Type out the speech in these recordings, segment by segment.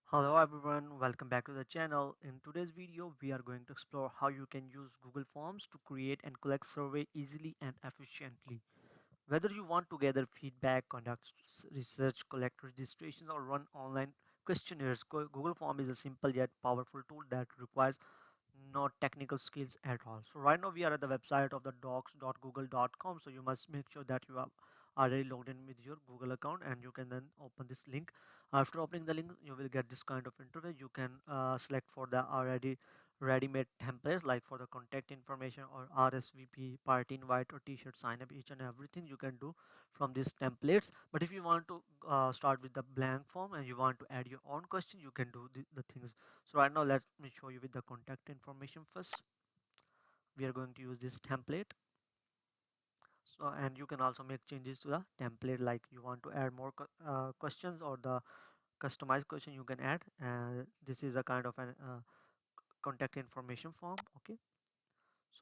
Hello everyone, welcome back to the channel. In today's video, we are going to explore how you can use Google Forms to create and collect survey easily and efficiently. Whether you want to gather feedback, conduct research, collect registrations, or run online questionnaires, Google Form is a simple yet powerful tool that requires no technical skills at all. So right now we are at the website of the docs.google.com. So you must make sure that you are already logged in with your Google account, and you can then open this link. After opening the link, you will get this kind of interface. You can select for the already ready-made templates, like for the contact information or RSVP, party invite, or t-shirt sign up. Each and everything you can do from these templates. But if you want to start with the blank form and you want to add your own question, you can do the things. So right now let me show you with the contact information first. We are going to use this template. So, and you can also make changes to the template, like you want to add more questions, or the customized question you can add. This is a kind of an contact information form. Okay,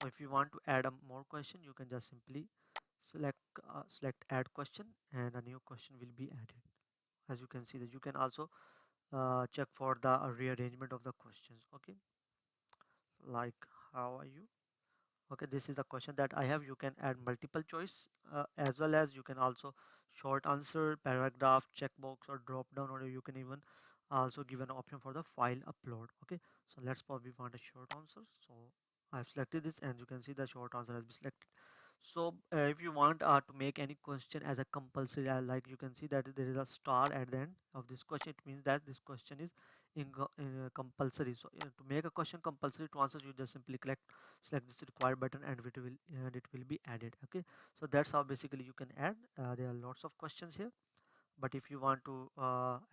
so if you want to add a more question, you can just simply select add question, and a new question will be added. As you can see that you can also check for the rearrangement of the questions. Okay, like how are you. Okay, this is the question that I have. You can add multiple choice, as well as you can also short answer, paragraph, checkbox, or drop down, or you can even also give an option for the file upload. Okay, so let's probably want a short answer. So I've selected this, and you can see the short answer has been selected. So if you want to make any question as a compulsory, like you can see that there is a star at the end of this question, it means that this question is compulsory. So to make a question compulsory to answer, you just simply select this required button, and it will be added. Okay, so that's how basically you can add. There are lots of questions here, but if you want to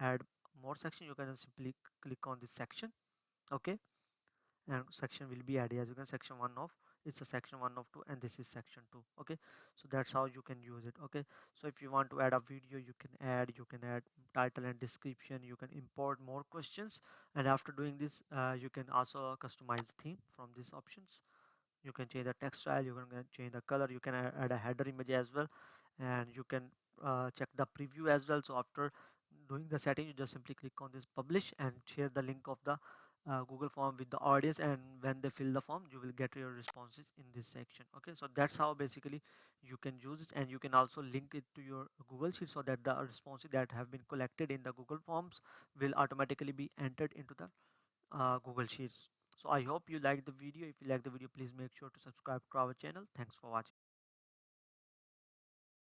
add more section, you can just simply click on this section. Okay, and section will be added. As you can, section 1 of, it's a section 1 of 2, and this is section 2. Okay, so that's how you can use it. Okay, so if you want to add a video, you can add title and description, you can import more questions, and after doing this, you can also customize the theme from these options. You can change the text style, you can change the color, you can add a header image as well, and you can check the preview as well. So after doing the setting, you just simply click on this publish and share the link of the Google form with the audience, and when they fill the form, you will get your responses in this section. Okay, so that's how basically you can use it, and you can also link it to your Google Sheet, so that the responses that have been collected in the Google forms will automatically be entered into the Google Sheets. So I hope you like the video. If you like the video, please make sure to subscribe to our channel. Thanks for watching.